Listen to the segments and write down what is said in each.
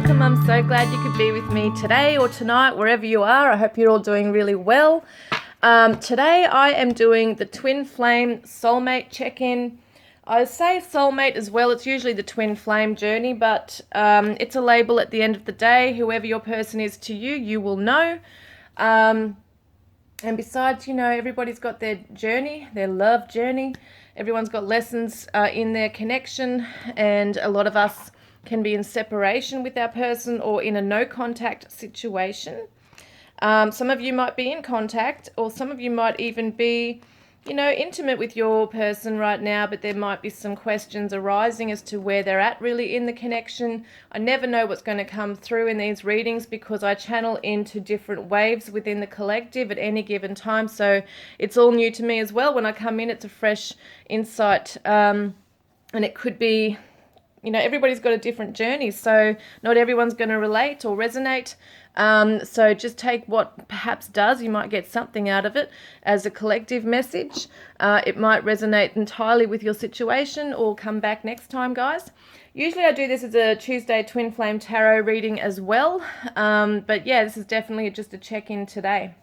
welcome. I'm so glad you could be with me today or tonight, wherever you are. I hope you're all doing really well. Today I am doing the twin flame soulmate check-in. I say soulmate as well. It's usually the twin flame journey, but it's a label at the end of the day. Whoever your person is to you, you will know. And besides, everybody's got their journey, their love journey. Everyone's got lessons in their connection, and a lot of us can be in separation with our person or in a no contact situation. Some of you might be in contact, or some of you might even be, intimate with your person right now, but there might be some questions arising as to where they're at really in the connection. I never know what's going to come through in these readings because I channel into different waves within the collective at any given time. So it's all new to me as well. When I come in, it's a fresh insight, and it could be, everybody's got a different journey, so not everyone's going to relate or resonate. So just take what perhaps does. You might get something out of it as a collective message. It might resonate entirely with your situation or come back next time, guys. Usually I do this as a Tuesday Twin Flame Tarot reading as well. But yeah, this is definitely just a check-in today.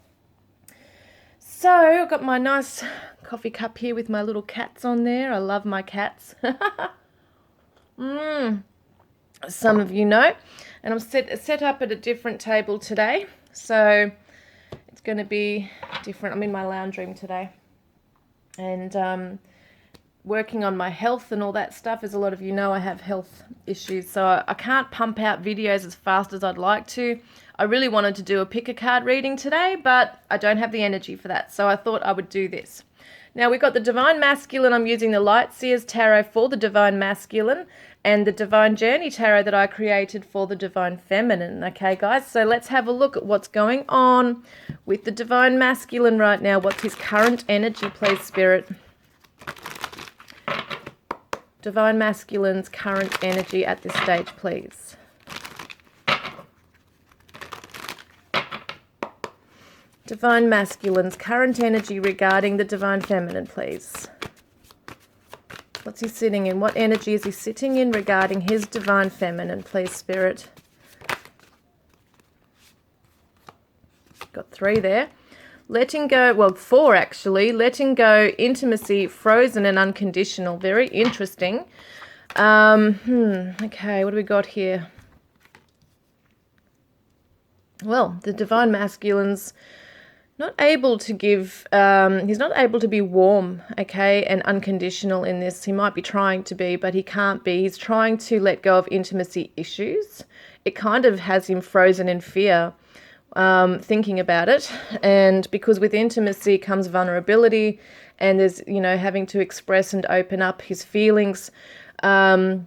So I've got my nice coffee cup here with my little cats on there. I love my cats. Some of you know. And I'm set up at a different table today, so it's going to be different. I'm in my lounge room today, and working on my health and all that stuff. As a lot of you know, I have health issues, so I can't pump out videos as fast as I'd like to. I really wanted to do a pick a card reading today, but I don't have the energy for that, so I thought I would do this. Now, we've got the Divine Masculine. I'm using the Light Seers Tarot for the Divine Masculine, and the Divine Journey Tarot that I created for the Divine Feminine. Okay, guys, so let's have a look at what's going on with the Divine Masculine right now. What's his current energy, please, Spirit? Divine Masculine's current energy at this stage, please. Divine Masculine's current energy regarding the Divine Feminine, please. What's he sitting in? What energy is he sitting in regarding his Divine Feminine, please, Spirit? Got 3 there. Letting go, well, 4 actually. Letting go, intimacy, frozen and unconditional. Very interesting. Okay, what do we got here? Well, the Divine Masculine's not able to give, he's not able to be warm, okay, and unconditional in this. He might be trying to be, but he can't be. He's trying to let go of intimacy issues. It kind of has him frozen in fear, thinking about it. And because with intimacy comes vulnerability, and there's, having to express and open up his feelings. And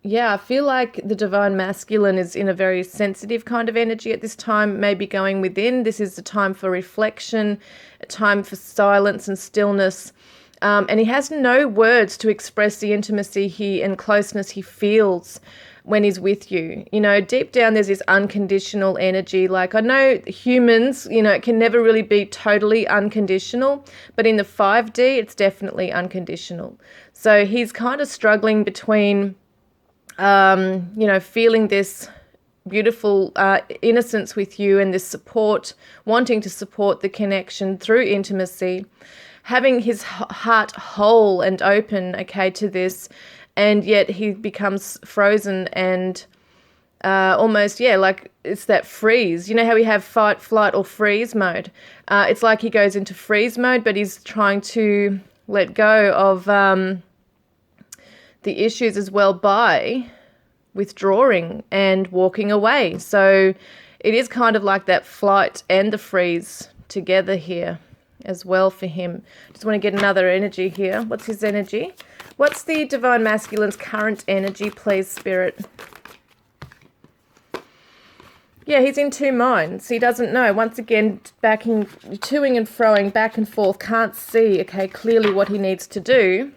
yeah, I feel like the Divine Masculine is in a very sensitive kind of energy at this time, maybe going within. This is a time for reflection, a time for silence and stillness. And he has no words to express the intimacy and closeness he feels when he's with you. Deep down there's this unconditional energy. Like, I know humans, it can never really be totally unconditional, but in the 5D, it's definitely unconditional. So he's kind of struggling between feeling this beautiful innocence with you and this support, wanting to support the connection through intimacy, having his heart whole and open, okay, to this, and yet he becomes frozen and almost, like it's that freeze. You know how we have fight, flight, or freeze mode? It's like he goes into freeze mode, but he's trying to let go of the issues as well by withdrawing and walking away. So it is kind of like that flight and the freeze together here as well for him. Just want to get another energy here. What's his energy? What's the Divine Masculine's current energy, please, Spirit? Yeah, he's in 2 minds. He doesn't know. Once again, toing and froing back and forth, can't see, okay, clearly what he needs to do.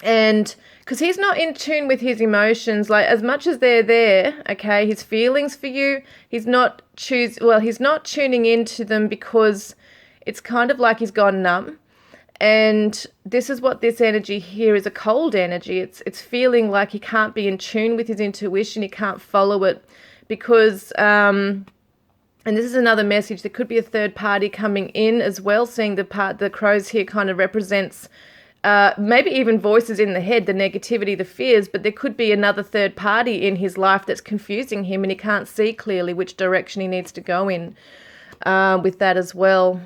And because he's not in tune with his emotions, like as much as they're there, okay, his feelings for you, he's not tuning into them because it's kind of like he's gone numb. And this is what this energy here is, a cold energy. It's feeling like he can't be in tune with his intuition. He can't follow it because, and this is another message, there could be a third party coming in as well, seeing the crows here kind of represents maybe even voices in the head, the negativity, the fears, but there could be another third party in his life that's confusing him and he can't see clearly which direction he needs to go in with that as well.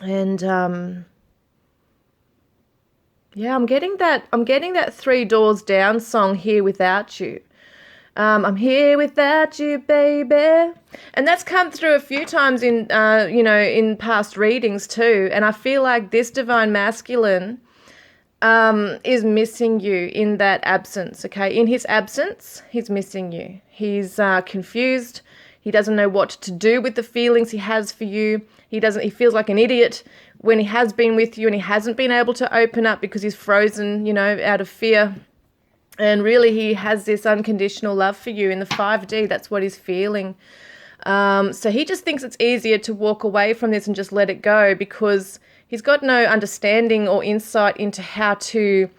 And yeah, I'm getting that Three Doors Down song, Here Without You. I'm here without you, baby. And that's come through a few times in, in past readings too. And I feel like this divine masculine is missing you in that absence, okay? In his absence, he's missing you. He's confused. He doesn't know what to do with the feelings he has for you. He feels like an idiot when he has been with you and he hasn't been able to open up because he's frozen, out of fear. And really he has this unconditional love for you in the 5D. That's what he's feeling. So he just thinks it's easier to walk away from this and just let it go because he's got no understanding or insight into how to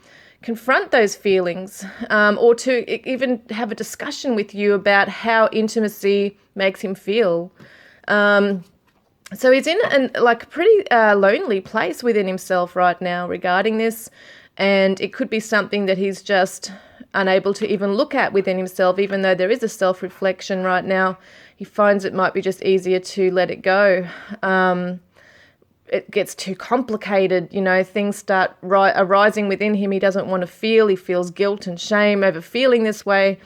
confront those feelings or to even have a discussion with you about how intimacy makes him feel. So he's in a pretty lonely place within himself right now regarding this, and it could be something that he's just unable to even look at within himself, even though there is a self-reflection right now. He finds it might be just easier to let it go. It gets too complicated, things start arising within him he doesn't want to feel. He feels guilt and shame over feeling this way.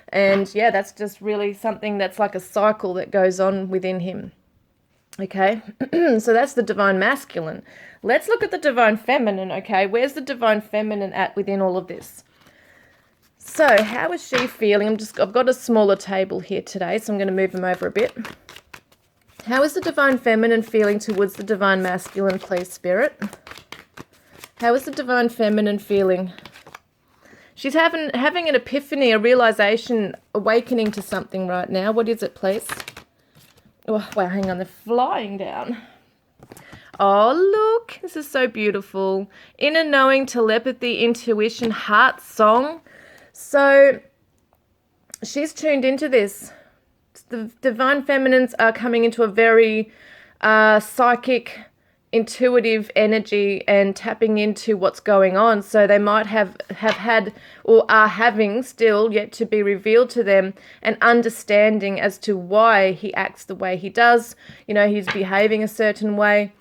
And yeah, that's just really something that's like a cycle that goes on within him. Okay, so that's the divine masculine. Let's look at the divine feminine, okay? Where's the divine feminine at within all of this? So how is she feeling? I've got a smaller table here today, so I'm going to move them over a bit. How is the divine feminine feeling towards the divine masculine, please, Spirit? How is the divine feminine feeling? She's having an epiphany, a realization, awakening to something right now. What is it, please? Oh, wow, hang on, they're flying down. Oh, look, this is so beautiful. Inner knowing, telepathy, intuition, heart song. So she's tuned into this. The divine feminines are coming into a very psychic, intuitive energy and tapping into what's going on. So they might have had or are having still yet to be revealed to them an understanding as to why he acts the way he does. He's behaving a certain way.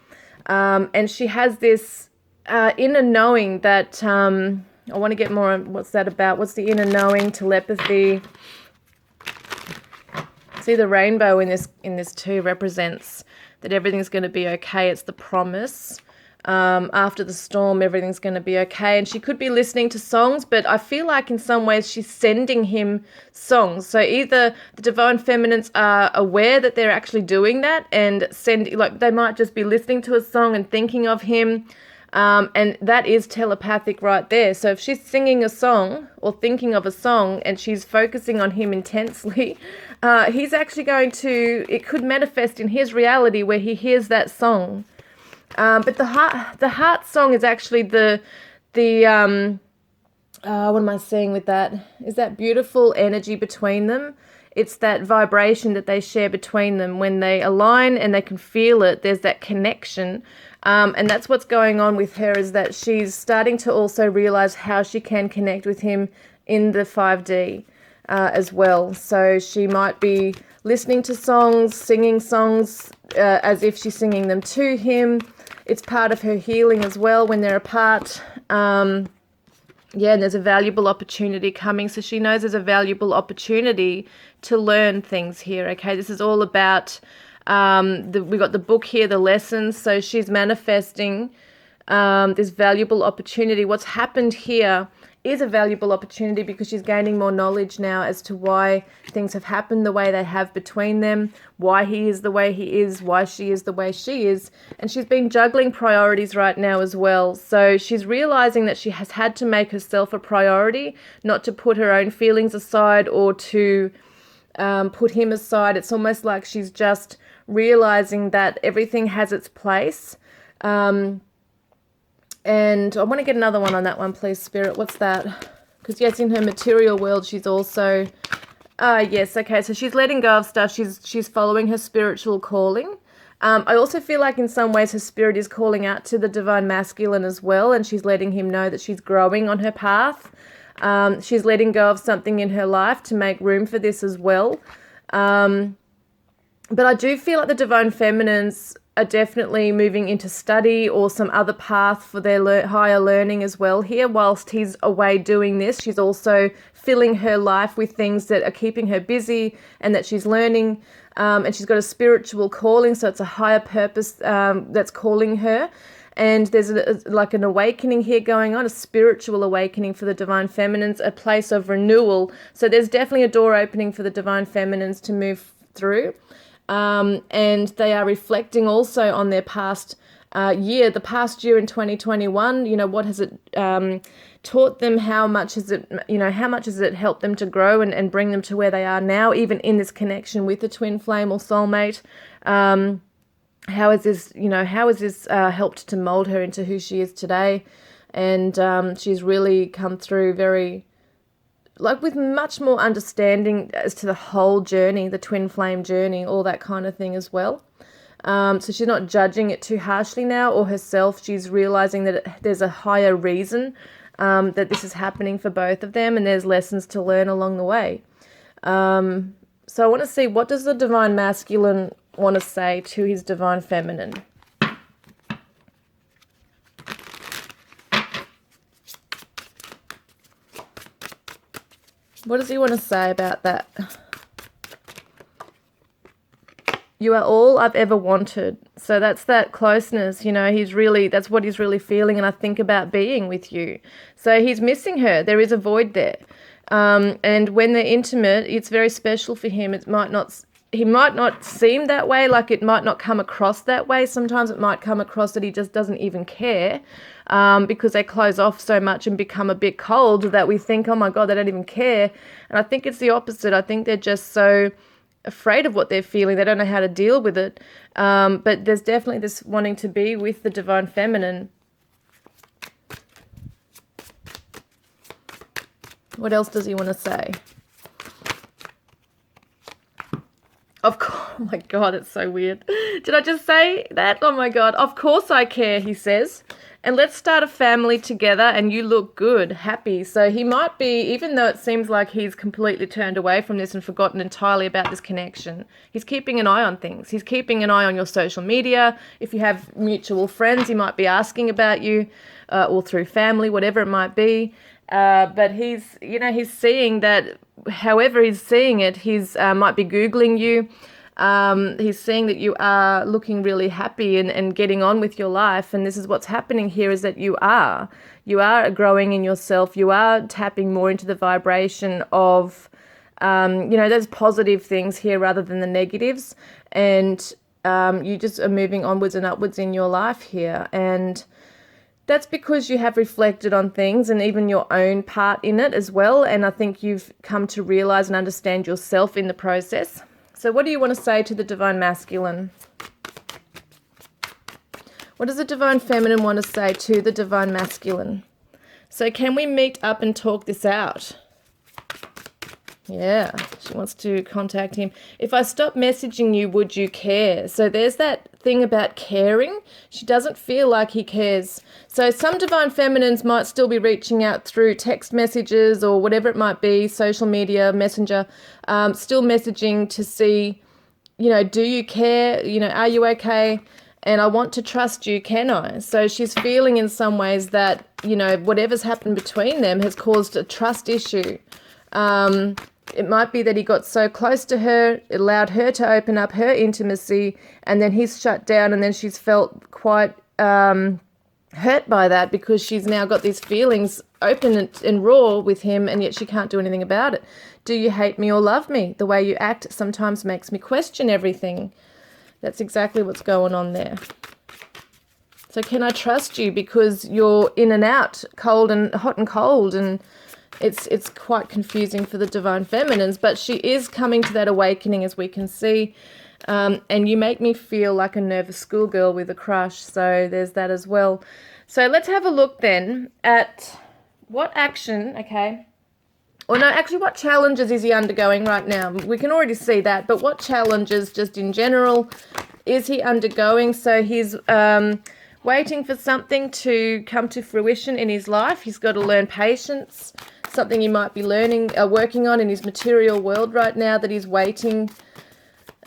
And she has this inner knowing that I want to get more on what's that about. What's the inner knowing, telepathy? See, the rainbow in this too represents that everything's going to be okay. It's the promise. After the storm, everything's going to be okay. And she could be listening to songs, but I feel like in some ways she's sending him songs. So either the divine feminines are aware that they're actually doing that and they might just be listening to a song and thinking of him. And that is telepathic right there. So if she's singing a song or thinking of a song and she's focusing on him intensely, he's actually it could manifest in his reality where he hears that song. But the heart song is actually what am I saying with that? Is that beautiful energy between them? It's that vibration that they share between them. When they align and they can feel it, there's that connection. And that's what's going on with her, is that she's starting to also realize how she can connect with him in the 5D as well. So she might be listening to songs, singing songs as if she's singing them to him. It's part of her healing as well when they're apart. And there's a valuable opportunity coming. So she knows there's a valuable opportunity to learn things here, okay? This is all about, we got the book here, the lessons. So she's manifesting this valuable opportunity. What's happened here is a valuable opportunity because she's gaining more knowledge now as to why things have happened the way they have between them, why he is the way he is, why she is the way she is. And she's been juggling priorities right now as well. So she's realizing that she has had to make herself a priority, not to put her own feelings aside or to put him aside. It's almost like she's just realizing that everything has its place. And I want to get another one on that one, please, Spirit. What's that? Because, yes, in her material world, she's also... yes, okay, so she's letting go of stuff. She's following her spiritual calling. I also feel like in some ways her spirit is calling out to the divine masculine as well, and she's letting him know that she's growing on her path. She's letting go of something in her life to make room for this as well. But I do feel like the divine feminines are definitely moving into study or some other path for their higher learning as well here. Whilst he's away doing this, she's also filling her life with things that are keeping her busy and that she's learning. And she's got a spiritual calling, so it's a higher purpose that's calling her. And there's like an awakening here going on, a spiritual awakening for the divine feminines, a place of renewal. So there's definitely a door opening for the divine feminines to move through. And they are reflecting also on their past year, the past year in 2021. You know, what has it taught them? How much has it, how much has it helped them to grow and bring them to where they are now, even in this connection with the twin flame or soulmate? How has this, helped to mold her into who she is today? And she's really come through very, with much more understanding as to the whole journey, the twin flame journey, all that kind of thing as well. So she's not judging it too harshly now, or herself. She's realizing that there's a higher reason that this is happening for both of them, and there's lessons to learn along the way. So I want to see, what does the divine masculine want to say to his divine feminine? What does he want to say about that? You are all I've ever wanted. So that's that closeness, that's what he's really feeling, and I think about being with you. So he's missing her. There is a void there. And when they're intimate, it's very special for him. He might not seem that way, like it might not come across that way. Sometimes it might come across that he just doesn't even care, because they close off so much and become a bit cold that we think, oh my God, they don't even care. And I think it's the opposite. I think they're just so afraid of what they're feeling. They don't know how to deal with it. But there's definitely this wanting to be with the divine feminine. What else does he want to say? Of course, oh my God, it's so weird. Did I just say that? Oh my God, of course I care, he says. And let's start a family together, and you look good, happy. So he might be, even though it seems like he's completely turned away from this and forgotten entirely about this connection, he's keeping an eye on things. He's keeping an eye on your social media. If you have mutual friends, he might be asking about you, or through family, whatever it might be. But he's seeing that, however he's seeing it, he's might be Googling you. He's seeing that you are looking really happy and getting on with your life. And this is what's happening here, is that you are growing in yourself. You are tapping more into the vibration of, those positive things here rather than the negatives. And you just are moving onwards and upwards in your life here. And that's because you have reflected on things and even your own part in it as well. And I think you've come to realize and understand yourself in the process. So what do you want to say to the divine masculine? What does the divine feminine want to say to the divine masculine? So can we meet up and talk this out? Yeah, she wants to contact him. If I stop messaging you, would you care? So there's that thing about caring. She doesn't feel like he cares. So some divine feminines might still be reaching out through text messages or whatever it might be, social media, messenger, still messaging to see, do you care? Are you okay? And I want to trust you, can I? So she's feeling in some ways that, whatever's happened between them has caused a trust issue. It might be that he got so close to her, it allowed her to open up her intimacy, and then he's shut down, and then she's felt quite hurt by that, because she's now got these feelings open and raw with him, and yet she can't do anything about it. Do you hate me or love me? The way you act sometimes makes me question everything. That's exactly what's going on there. So can I trust you, because you're in and out, cold and hot and cold, and It's quite confusing for the divine feminines, but she is coming to that awakening, as we can see. And you make me feel like a nervous schoolgirl with a crush, so there's that as well. So let's have a look then at what action, okay, or no, actually what challenges is he undergoing right now? We can already see that, but what challenges just in general is he undergoing? So he's waiting for something to come to fruition in his life. He's got to learn patience, something he might be working on in his material world right now that he's waiting,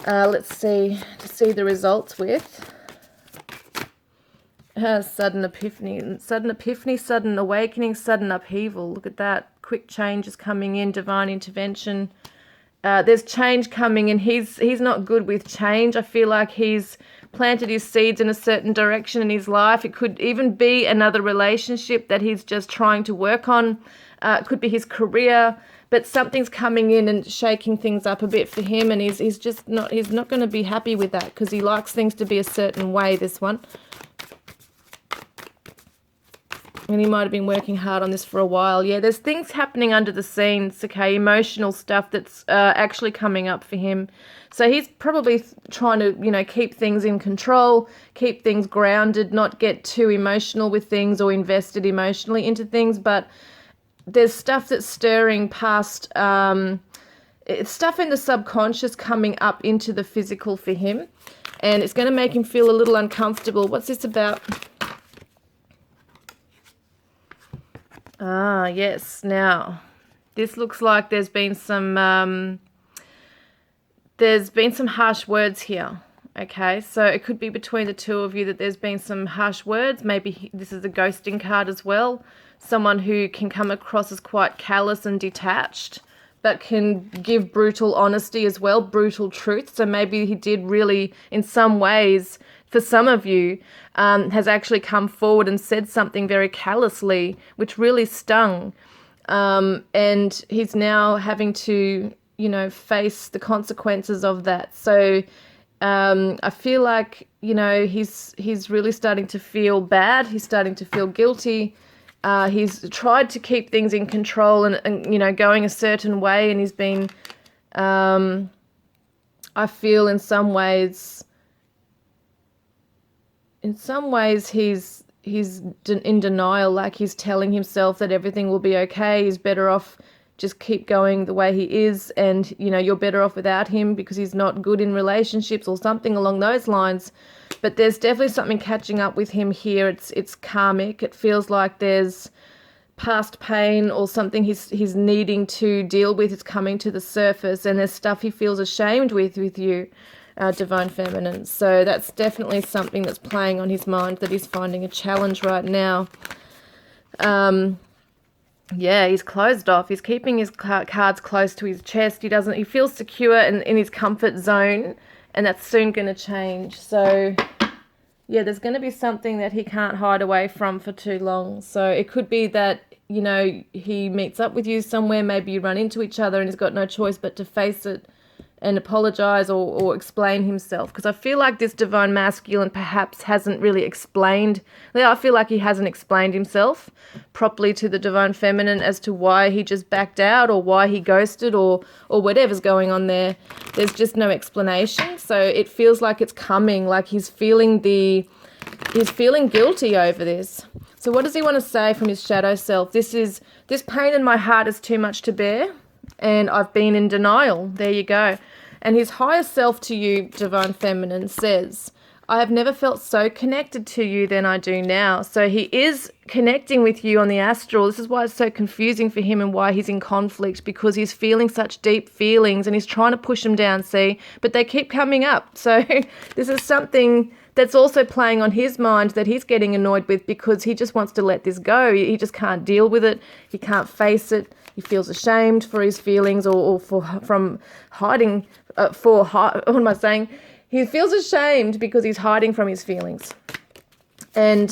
let's see, to see the results with. Sudden epiphany, sudden awakening, sudden upheaval. Look at that. Quick changes coming in, divine intervention. There's change coming, and he's not good with change. I feel like he's planted his seeds in a certain direction in his life. It could even be another relationship that he's just trying to work on. It could be his career, but something's coming in and shaking things up a bit for him, and he's not going to be happy with that because he likes things to be a certain way, this one. And he might have been working hard on this for a while. Yeah, there's things happening under the scenes, okay, emotional stuff that's actually coming up for him. So he's probably trying to, keep things in control, keep things grounded, not get too emotional with things or invested emotionally into things. But there's stuff that's stirring past, it's stuff in the subconscious coming up into the physical for him. And it's going to make him feel a little uncomfortable. What's this about? Ah, yes. Now, this looks like there's been some harsh words here. Okay, so it could be between the two of you that there's been some harsh words. Maybe this is a ghosting card as well. Someone who can come across as quite callous and detached, but can give brutal honesty as well, brutal truth. So maybe he did really, in some ways, for some of you, has actually come forward and said something very callously, which really stung. And he's now having to, face the consequences of that. So I feel like, he's really starting to feel bad. He's starting to feel guilty. He's tried to keep things in control and going a certain way. And he's been, I feel in some ways he's in denial, like he's telling himself that everything will be okay. He's better off just keep going the way he is, and you're better off without him because he's not good in relationships or something along those lines. But there's definitely something catching up with him here. It's karmic. It feels like there's past pain or something he's needing to deal with. It's coming to the surface, and there's stuff he feels ashamed with you. Divine feminine. So that's definitely something that's playing on his mind, that he's finding a challenge right now. Yeah, he's closed off. He's keeping his cards close to his chest. He feels secure in his comfort zone, and that's soon going to change. So yeah, there's going to be something that he can't hide away from for too long. So it could be that he meets up with you somewhere, maybe you run into each other, and he's got no choice but to face it and apologize or explain himself. Because I feel like this divine masculine perhaps hasn't really explained. I feel like he hasn't explained himself properly to the divine feminine as to why he just backed out or why he ghosted or whatever's going on there. There's just no explanation. So it feels like it's coming, like he's feeling guilty over this. So what does he want to say from his shadow self? This pain in my heart is too much to bear, and I've been in denial. There you go. And his higher self to you, divine feminine, says, I have never felt so connected to you than I do now. So he is connecting with you on the astral. This is why it's so confusing for him and why he's in conflict, because he's feeling such deep feelings and he's trying to push them down, see, but they keep coming up. So this is something that's also playing on his mind that he's getting annoyed with, because he just wants to let this go. He just can't deal with it. He can't face it. He feels ashamed for his feelings or from hiding, what am I saying? He feels ashamed because he's hiding from his feelings. And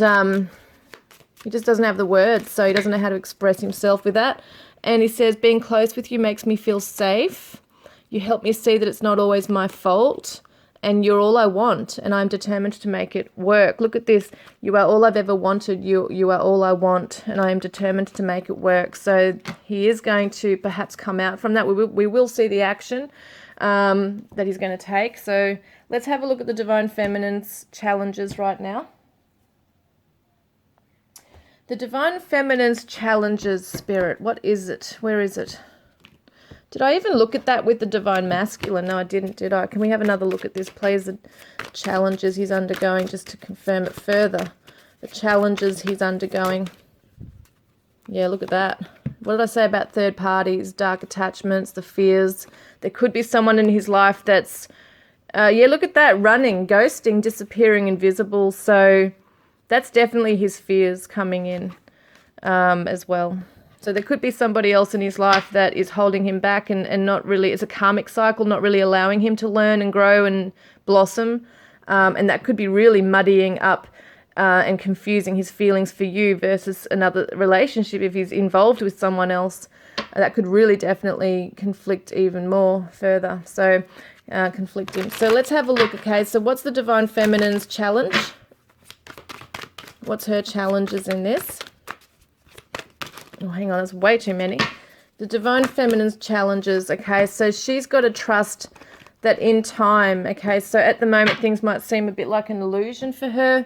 he just doesn't have the words, so he doesn't know how to express himself with that. And he says, being close with you makes me feel safe. You help me see that it's not always my fault. and you're all I want, and I'm determined to make it work. Look at this. You are all I've ever wanted. You are all I want, and I am determined to make it work. So he is going to perhaps come out from that. We will see the action that he's going to take. So let's have a look at the Divine Feminine's challenges right now. The Divine Feminine's challenges, Spirit. What is it? Where is it? Did I even look at that with the Divine Masculine? No, I didn't, did I? Can we have another look at this, please? The challenges he's undergoing, just to confirm it further. The challenges he's undergoing. Yeah, look at that. What did I say about third parties, dark attachments, the fears? There could be someone in his life that's, yeah, look at that, running, ghosting, disappearing, invisible. So that's definitely his fears coming in as well. So there could be somebody else in his life that is holding him back and not really, it's a karmic cycle, not really allowing him to learn and grow and blossom. And that could be really muddying up and confusing his feelings for you versus another relationship. If he's involved with someone else, that could really definitely conflict even more further. So conflicting. So let's have a look. Okay, so what's the Divine Feminine's challenge? What's her challenges in this? Oh, hang on, there's way too many. The Divine Feminine's challenges, okay, so she's got to trust that in time, okay, so at the moment things might seem a bit like an illusion for her,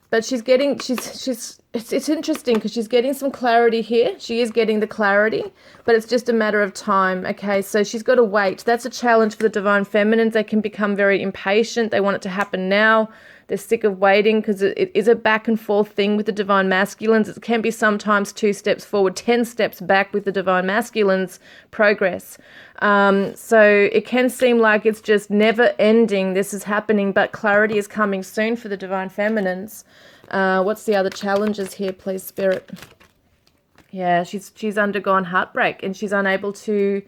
but she's getting, it's interesting because she's getting some clarity here. She is getting the clarity, but it's just a matter of time, okay, so she's got to wait. That's a challenge for the Divine Feminines. They can become very impatient. They want it to happen now. They're sick of waiting because it is a back and forth thing with the Divine Masculines. It can be sometimes 2 steps forward, 10 steps back with the Divine Masculines progress. So it can seem like it's just never ending. This is happening, but clarity is coming soon for the Divine Feminines. What's the other challenges here, please, Spirit? Yeah, she's undergone heartbreak and she's unable to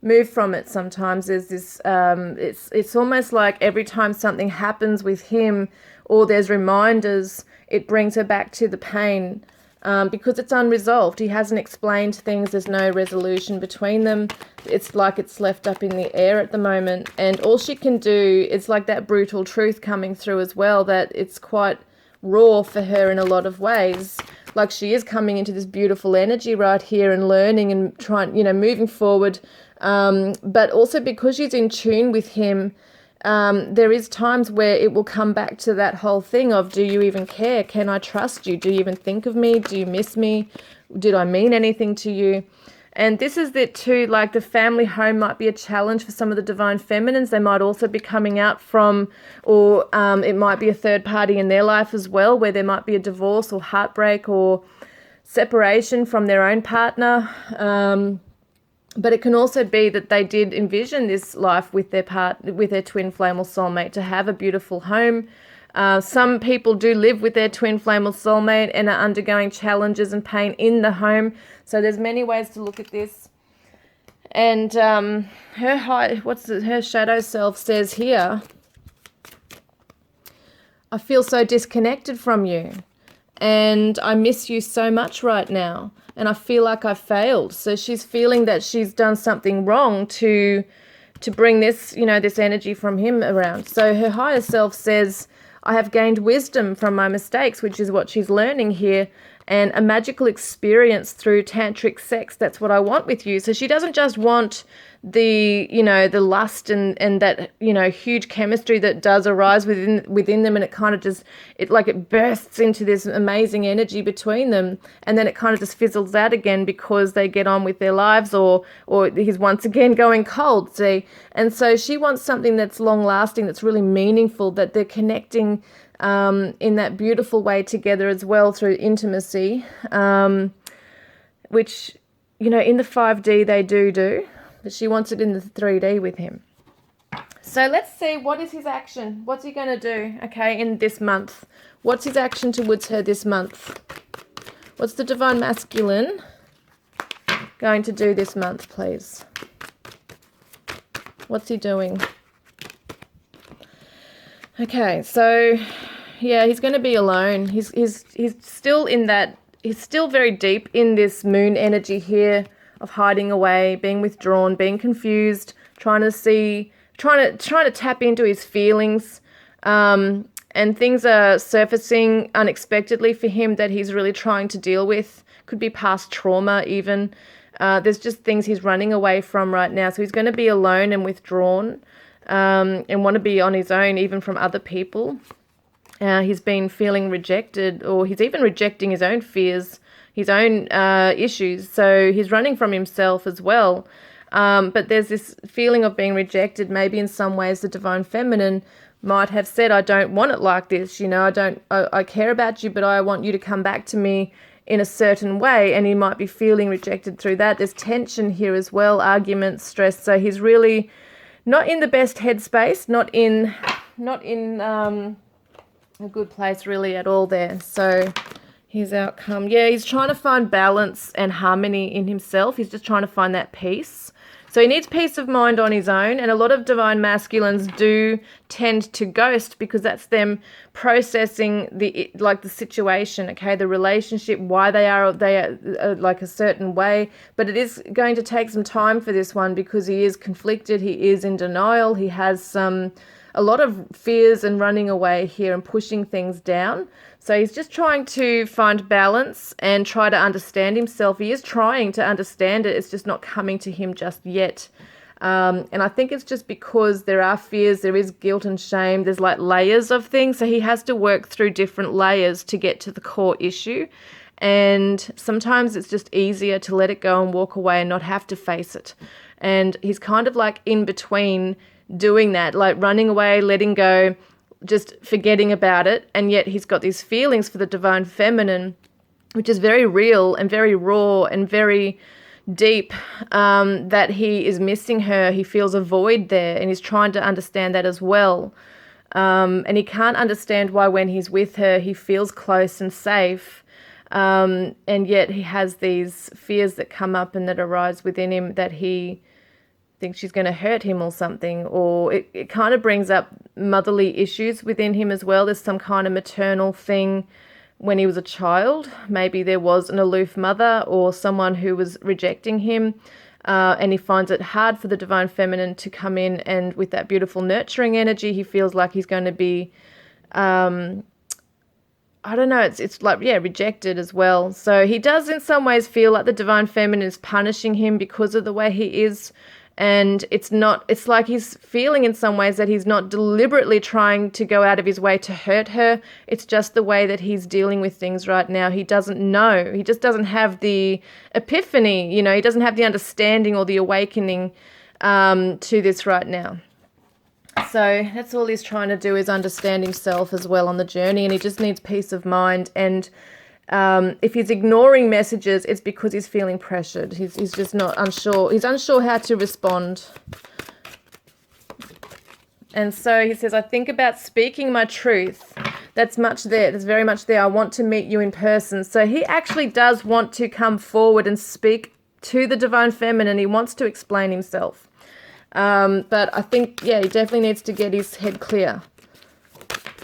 move from it. Sometimes there's this it's almost like every time something happens with him or there's reminders, it brings her back to the pain because it's unresolved. He hasn't explained things. There's no resolution between them. It's like it's left up in the air at the moment, and all she can do, it's like that brutal truth coming through as well, that it's quite raw for her in a lot of ways. Like she is coming into this beautiful energy right here and learning and trying, moving forward. But also because she's in tune with him, there is times where it will come back to that whole thing of, do you even care? Can I trust you? Do you even think of me? Do you miss me? Did I mean anything to you? And this is it too, like the family home might be a challenge for some of the Divine Feminines. They might also be coming out from, or it might be a third party in their life as well, where there might be a divorce or heartbreak or separation from their own partner. But it can also be that they did envision this life with their twin flame or soulmate, to have a beautiful home. Some people do live with their twin flame or soulmate and are undergoing challenges and pain in the home. So there's many ways to look at this. And her shadow self says here, I feel so disconnected from you and I miss you so much right now. And I feel like I failed. So she's feeling that she's done something wrong to bring this, this energy from him around. So her higher self says, I have gained wisdom from my mistakes, which is what she's learning here, and a magical experience through tantric sex. That's what I want with you. So she doesn't just want the, the lust and that, huge chemistry that does arise within them, and it kind of just, it bursts into this amazing energy between them, and then it kind of just fizzles out again because they get on with their lives, or he's once again going cold, see? And so she wants something that's long lasting, that's really meaningful, that they're connecting in that beautiful way together as well through intimacy, which, in the 5D they do, but she wants it in the 3D with him. So let's see, what is his action? What's he going to do, okay, in this month? What's his action towards her this month? What's the Divine Masculine going to do this month, please? What's he doing? Okay, so yeah, he's going to be alone. He's still in that, he's still very deep in this moon energy here of hiding away, being withdrawn, being confused, trying trying to tap into his feelings, and things are surfacing unexpectedly for him that he's really trying to deal with. Could be past trauma even. There's just things he's running away from right now. So he's going to be alone and withdrawn, and want to be on his own, even from other people. He's been feeling rejected, or he's even rejecting his own fears, his own issues. So he's running from himself as well. But there's this feeling of being rejected. Maybe in some ways the divine feminine might have said, I don't want it like this. I care about you, but I want you to come back to me in a certain way. And he might be feeling rejected through that. There's tension here as well, arguments, stress. So he's really not in the best headspace, not in a good place really at all there. So his outcome, he's trying to find balance and harmony in himself. He's just trying to find that peace. So he needs peace of mind on his own, and a lot of divine masculines do tend to ghost because that's them processing the situation, okay, the relationship, why they are like a certain way. But it is going to take some time for this one because he is conflicted, he is in denial, he has a lot of fears and running away here and pushing things down. So he's just trying to find balance and try to understand himself. He is trying to understand it. It's just not coming to him just yet. And I think it's just because there are fears, there is guilt and shame. There's like layers of things. So he has to work through different layers to get to the core issue. And sometimes it's just easier to let it go and walk away and not have to face it. And he's kind of like in between doing that, like running away, letting go, just forgetting about it. And yet he's got these feelings for the divine feminine, which is very real and very raw and very deep, that he is missing her. He feels a void there, and he's trying to understand that as well. And he can't understand why when he's with her, he feels close and safe. And yet he has these fears that come up and that arise within him that he thinks she's going to hurt him or something, or it kind of brings up motherly issues within him as well. There's some kind of maternal thing when he was a child. Maybe there was an aloof mother or someone who was rejecting him, and he finds it hard for the divine feminine to come in, and with that beautiful nurturing energy, he feels like he's going to be, I don't know, it's like, rejected as well. So he does in some ways feel like the divine feminine is punishing him because of the way he is. And it's like he's feeling in some ways that he's not deliberately trying to go out of his way to hurt her. It's just the way that he's dealing with things right now. He doesn't know. He just doesn't have the epiphany, he doesn't have the understanding or the awakening to this right now. So that's all he's trying to do, is understand himself as well on the journey, and he just needs peace of mind. And if he's ignoring messages, it's because he's feeling pressured. He's just not unsure. He's unsure how to respond. And so he says, I think about speaking my truth. That's much there. That's very much there. I want to meet you in person. So he actually does want to come forward and speak to the divine feminine. He wants to explain himself. But I think, he definitely needs to get his head clear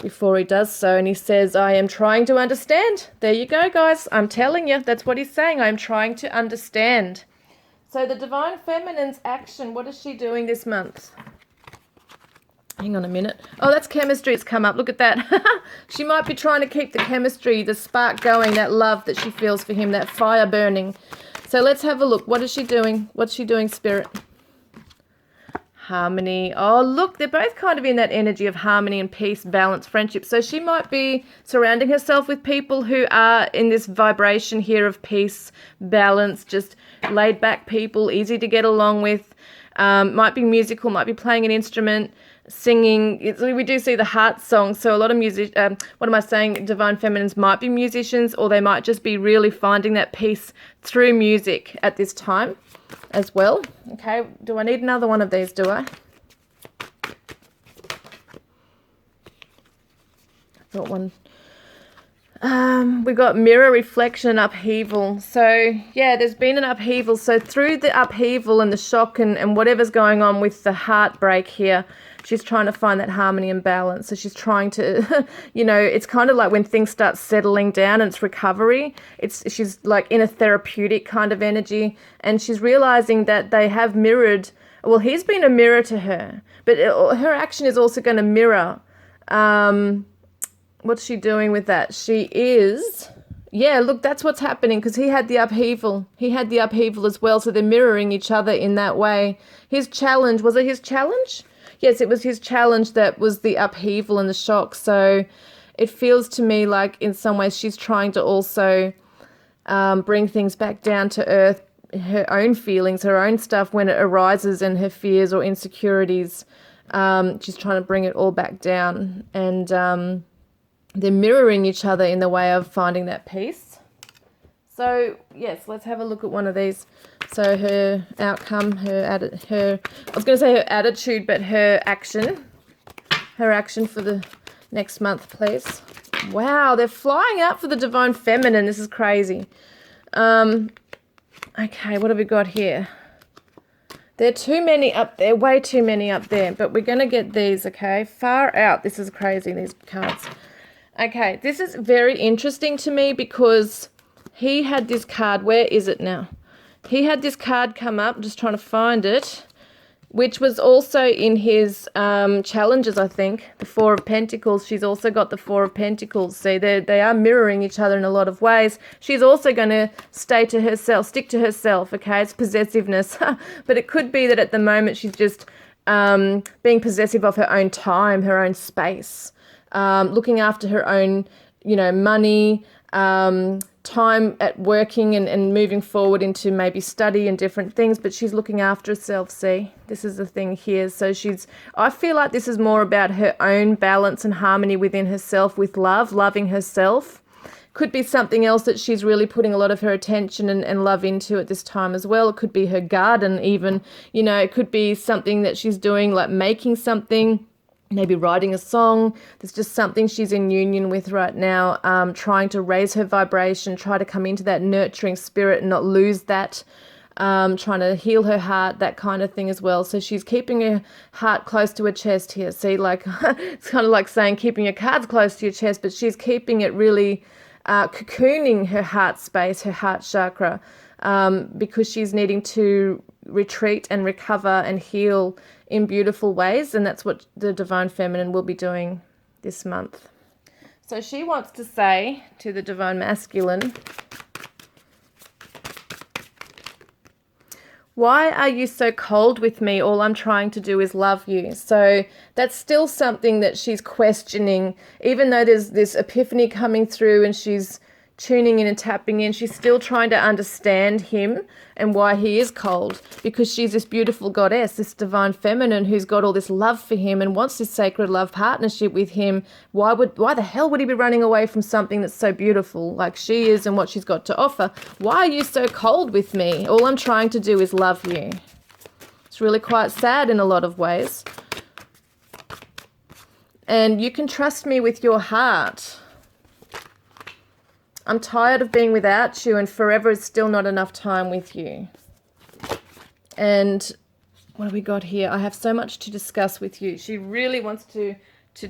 before he does so. And he says, I am trying to understand. There you go, guys. I'm telling you, that's what he's saying. I'm trying to understand. So the divine feminine's action, what is she doing this month? Hang on a minute. Oh, that's chemistry. It's come up. Look at that. She might be trying to keep the chemistry, the spark going, that love that she feels for him, that fire burning. So let's have a look. What is she doing? What's she doing, Spirit? Harmony. Oh, look, they're both kind of in that energy of harmony and peace, balance, friendship. So she might be surrounding herself with people who are in this vibration here of peace, balance, just laid back people, easy to get along with. Might be musical, might be playing an instrument, singing. We do see the heart song. So a lot of divine feminines might be musicians, or they might just be really finding that peace through music at this time as well. Okay, do I need another one of these, do I? Thought one. We got mirror, reflection, and upheaval. So there's been an upheaval. So through the upheaval and the shock and whatever's going on with the heartbreak here, she's trying to find that harmony and balance. So she's trying to, it's kind of like when things start settling down and it's recovery. She's like in a therapeutic kind of energy, and she's realizing that they have mirrored Well, he's been a mirror to her, but her action is also going to mirror. What's she doing with that? She is, yeah, look, that's what's happening, because he had the upheaval. He had the upheaval as well, so they're mirroring each other in that way. His challenge, was it his challenge? Yes, it was his challenge that was the upheaval and the shock. So it feels to me like in some ways she's trying to also bring things back down to earth, her own feelings, her own stuff when it arises, and her fears or insecurities. She's trying to bring it all back down, and they're mirroring each other in the way of finding that peace. So yes, let's have a look at one of these. So her outcome, I was going to say her attitude, but her action for the next month, please. Wow, they're flying out for the divine feminine. This is crazy. Okay, what have we got here? There are too many up there, way too many up there, but we're going to get these, okay? Far out. This is crazy, these cards. Okay, this is very interesting to me because he had this card. Where is it now? He had this card come up, I'm just trying to find it, which was also in his challenges, I think. The Four of Pentacles. She's also got the Four of Pentacles. See, they are mirroring each other in a lot of ways. She's also going to stick to herself, okay? It's possessiveness. But it could be that at the moment she's just being possessive of her own time, her own space, looking after her own, money, time at working and moving forward into maybe study and different things, but she's looking after herself. See, this is the thing here. So I feel like this is more about her own balance and harmony within herself, with loving herself. Could be something else that she's really putting a lot of her attention and love into at this time as well. It could be her garden even, it could be something that she's doing, like making something, maybe writing a song. There's just something she's in union with right now, trying to raise her vibration, try to come into that nurturing spirit and not lose that, trying to heal her heart, that kind of thing as well. So she's keeping her heart close to her chest here. See, like it's kind of like saying keeping your cards close to your chest, but she's keeping it really cocooning her heart space, her heart chakra, because she's needing to retreat and recover and heal in beautiful ways, and that's what the divine feminine will be doing this month. So she wants to say to the divine masculine, why are you so cold with me? All I'm trying to do is love you. So that's still something that she's questioning, even though there's this epiphany coming through and she's tuning in and tapping in. She's still trying to understand him and why he is cold, because she's this beautiful goddess, this divine feminine who's got all this love for him and wants this sacred love partnership with him. Why the hell would he be running away from something that's so beautiful like she is and what she's got to offer? Why are you so cold with me? All I'm trying to do is love you. It's really quite sad in a lot of ways. And you can trust me with your heart. I'm tired of being without you, and forever is still not enough time with you. And what have we got here? I have so much to discuss with you. She really wants to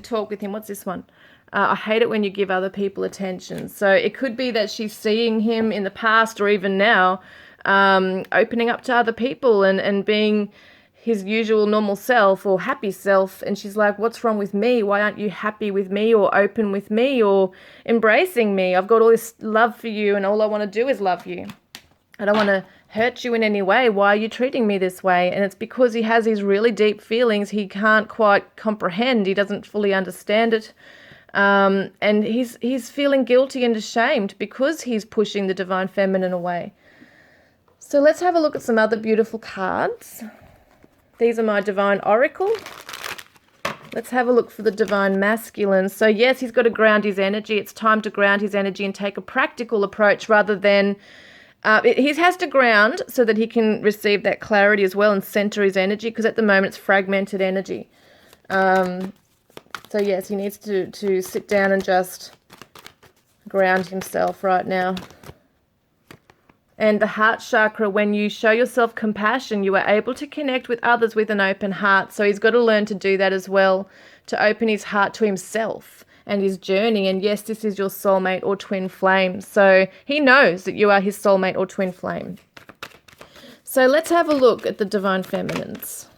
talk with him. What's this one? I hate it when you give other people attention. So it could be that she's seeing him in the past or even now, opening up to other people and being his usual normal self or happy self, and she's like, what's wrong with me? Why aren't you happy with me or open with me or embracing me? I've got all this love for you and all I want to do is love you. I don't want to hurt you in any way. Why are you treating me this way? And it's because he has these really deep feelings he can't quite comprehend. He doesn't fully understand it. And he's feeling guilty and ashamed because he's pushing the divine feminine away. So let's have a look at some other beautiful cards. These are my divine oracle. Let's have a look for the divine masculine. So yes, he's got to ground his energy. It's time to ground his energy and take a practical approach rather than... he has to ground so that he can receive that clarity as well and center his energy, because at the moment it's fragmented energy. So yes, he needs to sit down and just ground himself right now. And the heart chakra, when you show yourself compassion, you are able to connect with others with an open heart. So he's got to learn to do that as well, to open his heart to himself and his journey. And yes, this is your soulmate or twin flame. So he knows that you are his soulmate or twin flame. So let's have a look at the divine feminines.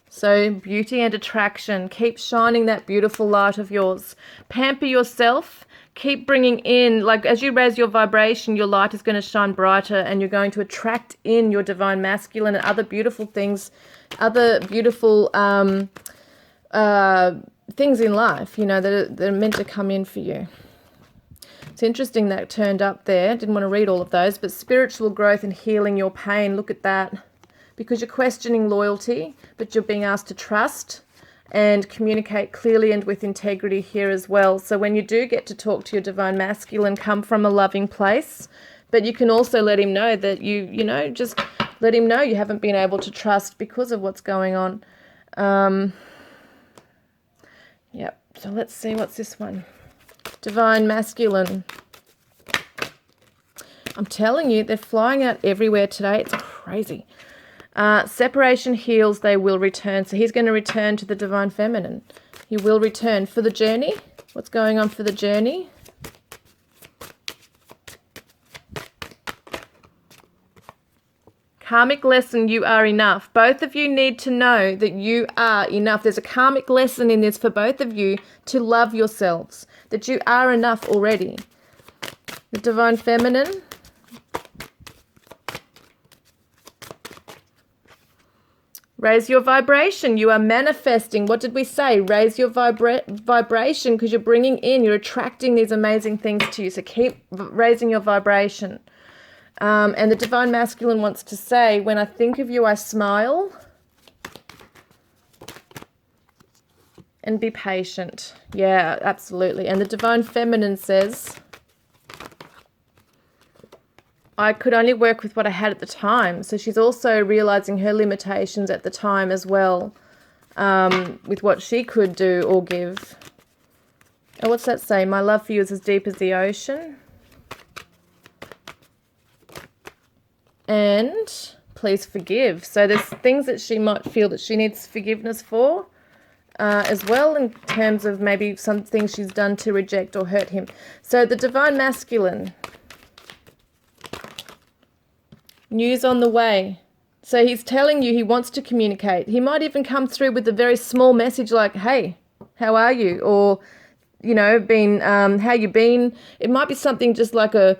So beauty and attraction. Keep shining that beautiful light of yours. Pamper yourself. Keep bringing in, like as you raise your vibration, your light is going to shine brighter and you're going to attract in your divine masculine and other beautiful things, other beautiful things in life, you know, that are meant to come in for you. It's interesting that turned up there. Didn't want to read all of those, but spiritual growth and healing your pain. Look at that. Because you're questioning loyalty, but you're being asked to trust and communicate clearly and with integrity here as well. So when you do get to talk to your divine masculine, come from a loving place, but you can also let him know that you know, just let him know you haven't been able to trust because of what's going on. Yep. So let's see, what's this one? Divine masculine. I'm telling you, they're flying out everywhere today. It's crazy. Separation heals, they will return. So he's going to return to the divine feminine. He will return for the journey. What's going on for the journey? Karmic lesson, you are enough. Both of you need to know that you are enough. There's a karmic lesson in this for both of you to love yourselves, that you are enough already. The divine feminine. Raise your vibration. You are manifesting. What did we say? Raise your vibration, because you're bringing in, you're attracting these amazing things to you. So keep raising your vibration. And the divine masculine wants to say, when I think of you, I smile. And be patient. Yeah, absolutely. And the divine feminine says, I could only work with what I had at the time. So she's also realizing her limitations at the time as well, with what she could do or give. Oh, what's that say? My love for you is as deep as the ocean. And please forgive. So there's things that she might feel that she needs forgiveness for as well, in terms of maybe some things she's done to reject or hurt him. So the divine masculine. News on the way. So he's telling you he wants to communicate. He might even come through with a very small message like, hey, how are you? Or, you know, how you been? It might be something just like a,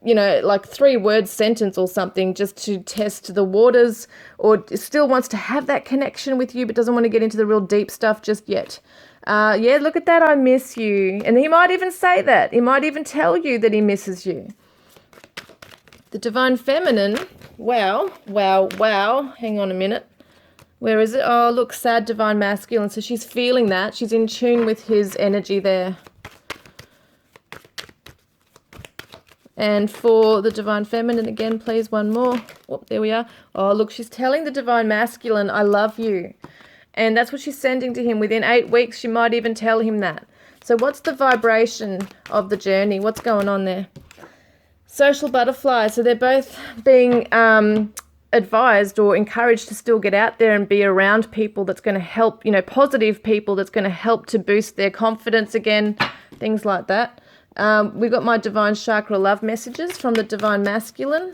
you know, like 3-word sentence or something, just to test the waters, or still wants to have that connection with you but doesn't want to get into the real deep stuff just yet. Yeah, look at that, I miss you. And he might even say that. He might even tell you that he misses you. The divine feminine, wow. Hang on a minute. Where is it? Oh, look, sad divine masculine. So she's feeling that. She's in tune with his energy there. And for the divine feminine, again, please, one more. Oh, there we are. Oh, look, she's telling the divine masculine, I love you. And that's what she's sending to him. Within 8 weeks, she might even tell him that. So what's the vibration of the journey? What's going on there? Social butterfly. So they're both being advised or encouraged to still get out there and be around people that's going to help, you know, positive people that's going to help to boost their confidence again, things like that. We've got my divine chakra love messages from the divine masculine.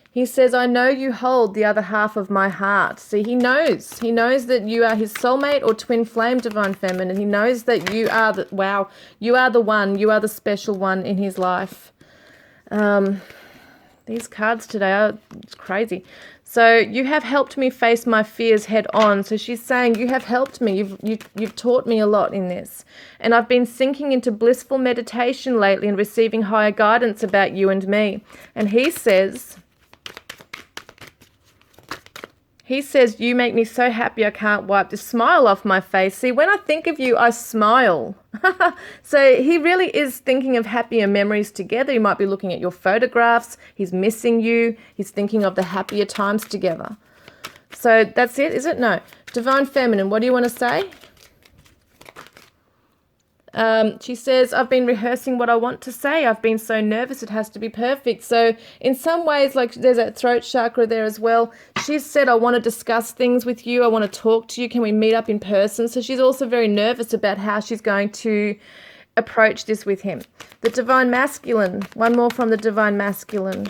He says, I know you hold the other half of my heart. See, he knows that you are his soulmate or twin flame divine feminine. He knows that you are you are the one, you are the special one in his life. These cards today are crazy. So you have helped me face my fears head on. So she's saying, you have helped me. You've taught me a lot in this. And I've been sinking into blissful meditation lately and receiving higher guidance about you and me. And he says, you make me so happy I can't wipe the smile off my face. See, when I think of you, I smile. So he really is thinking of happier memories together. He might be looking at your photographs. He's missing you. He's thinking of the happier times together. So that's it, is it? No. Divine feminine, what do you want to say? She says, I've been rehearsing what I want to say. I've been so nervous it has to be perfect. So in some ways, like there's that throat chakra there as well. She's said, I want to discuss things with you. I want to talk to you. Can we meet up in person? So she's also very nervous about how she's going to approach this with him. The divine masculine, one more from the divine masculine.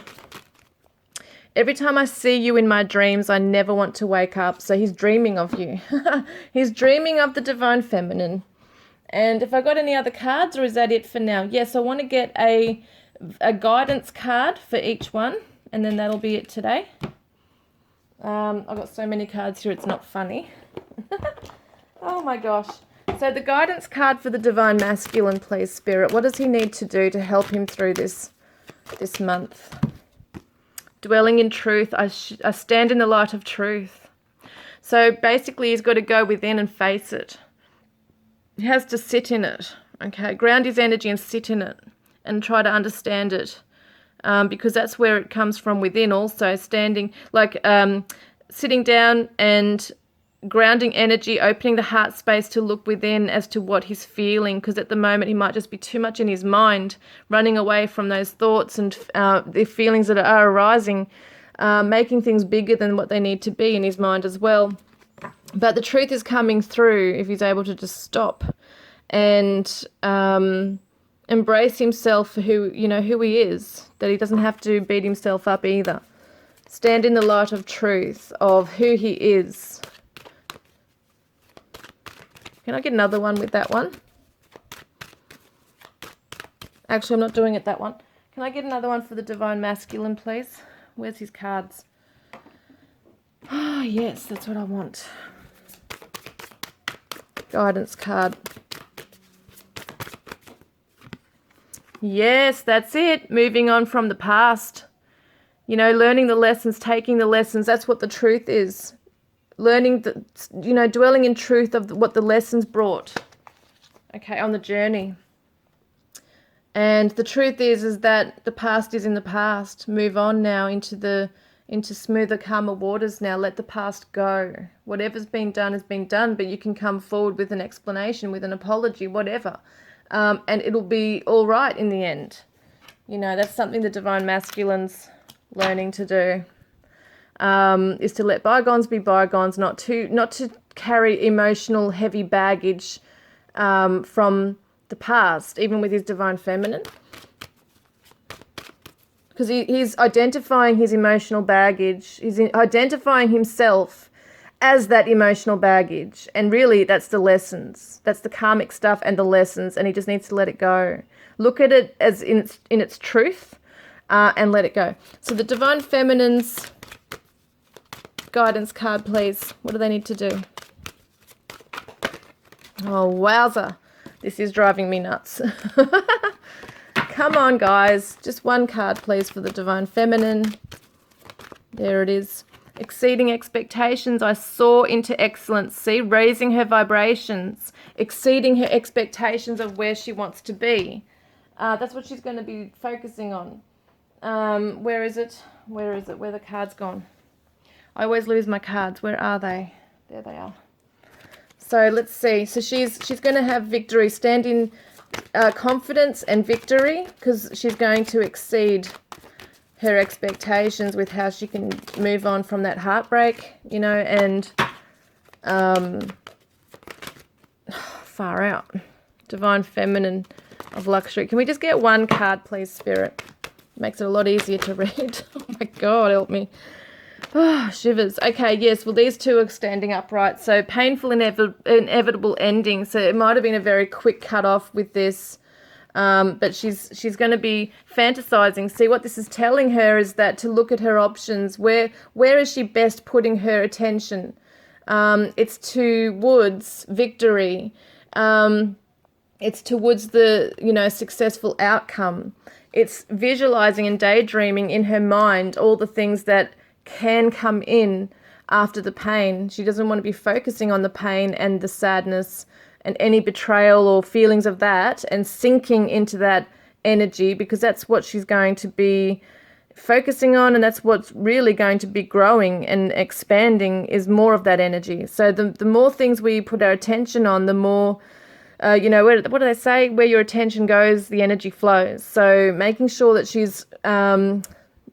Every time I see you in my dreams, I never want to wake up. So he's dreaming of you. He's dreaming of the divine feminine. And if I got any other cards, or is that it for now? Yes, I want to get a guidance card for each one, and then that'll be it today. I've got so many cards here, it's not funny. Oh my gosh. So the guidance card for the divine masculine, please, Spirit. What does he need to do to help him through this month? Dwelling in truth. I stand in the light of truth. So basically he's got to go within and face it. He has to sit in it. Okay, ground his energy and sit in it and try to understand it. Because that's where it comes from within also, standing, like sitting down and grounding energy, opening the heart space to look within as to what he's feeling, because at the moment he might just be too much in his mind, running away from those thoughts and the feelings that are arising, making things bigger than what they need to be in his mind as well. But the truth is coming through if he's able to just stop and embrace himself for who he is, that he doesn't have to beat himself up either. Stand in the light of truth of who he is. Can I get another one with that one? Actually, I'm not doing it that one. Can I get another one for the divine masculine, please? Where's his cards? Oh, yes, that's what I want. Guidance card. Yes, that's it. Moving on from the past. Learning the lessons, taking the lessons. That's what the truth is. Learning, dwelling in truth of what the lessons brought, okay, on the journey. And the truth is that the past is in the past. Move on now into smoother, calmer waters now. Let the past go. Whatever's been done has been done, but you can come forward with an explanation, with an apology, whatever. And it'll be all right in the end. That's something the divine masculine's learning to do. Is to let bygones be bygones, not to carry emotional heavy baggage from the past, even with his divine feminine, because he's identifying his emotional baggage. He's identifying himself as that emotional baggage, and really that's the lessons, that's the karmic stuff and the lessons, and he just needs to let it go. Look at it as in its truth, and let it go. So the divine feminine's guidance card, please. What do they need to do? Oh, wowza. This is driving me nuts. Come on, guys. Just one card, please, for the divine feminine. There it is. Exceeding expectations. I soar into excellence. See, raising her vibrations. Exceeding her expectations of where she wants to be. That's what she's going to be focusing on. Where is it? Where are the cards gone? I always lose my cards. Where are they? There they are. So let's see. So she's going to have victory. Stand in confidence and victory, because she's going to exceed her expectations with how she can move on from that heartbreak, and far out. Divine feminine of luxury. Can we just get one card, please, Spirit? Makes it a lot easier to read. Oh my God, help me. Oh, shivers. Okay, yes, well, these two are standing upright. So painful, inevitable ending. So it might have been a very quick cut-off with this. But she's going to be fantasizing. See, what this is telling her is that to look at her options. Where is she best putting her attention? It's towards victory. It's towards the, successful outcome. It's visualizing and daydreaming in her mind all the things that can come in after the pain. She doesn't want to be focusing on the pain and the sadness and any betrayal or feelings of that and sinking into that energy, because that's what she's going to be focusing on, and that's what's really going to be growing and expanding is more of that energy. So the more things we put our attention on, the more what do they say? Where your attention goes, the energy flows. So making sure that she's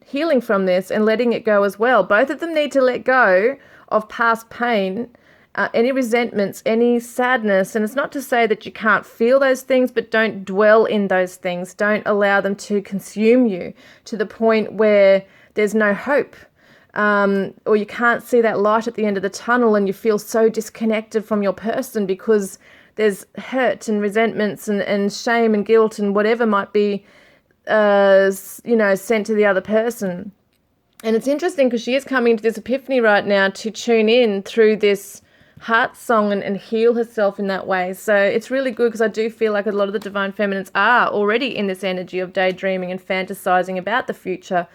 healing from this and letting it go as well. Both of them need to let go of past pain any resentments, any sadness. And it's not to say that you can't feel those things, but don't dwell in those things. Don't allow them to consume you to the point where there's no hope. Or you can't see that light at the end of the tunnel and you feel so disconnected from your person because there's hurt and resentments and shame and guilt and whatever might be, sent to the other person. And it's interesting because she is coming to this epiphany right now to tune in through this heart song and heal herself in that way. So it's really good because I do feel like a lot of the divine feminines are already in this energy of daydreaming and fantasizing about the future.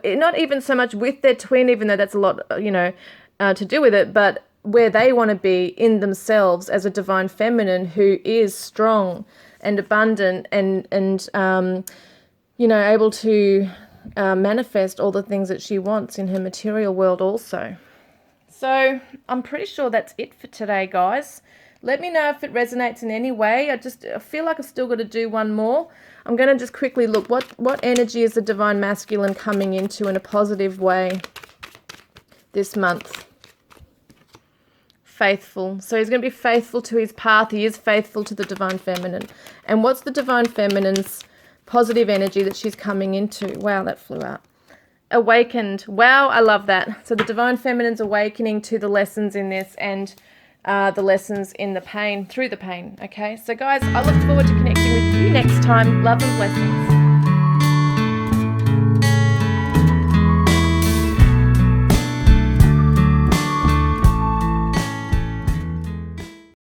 Not even so much with their twin, even though that's a lot, to do with it, but where they want to be in themselves as a divine feminine who is strong and abundant and able to manifest all the things that she wants in her material world also. So I'm pretty sure that's it for today, guys. Let me know if it resonates in any way. I feel like I've still got to do one more. I'm going to just quickly look what energy is the divine masculine coming into in a positive way this month. Faithful. So he's going to be faithful to his path. He is faithful to the divine feminine. And what's the divine feminine's positive energy that she's coming into? Wow, that flew out. Awakened. Wow, I love that. So the divine feminine's awakening to the lessons in this and the lessons in the pain, through the pain. Okay, so guys, I look forward to connecting with you next time. Love and blessings.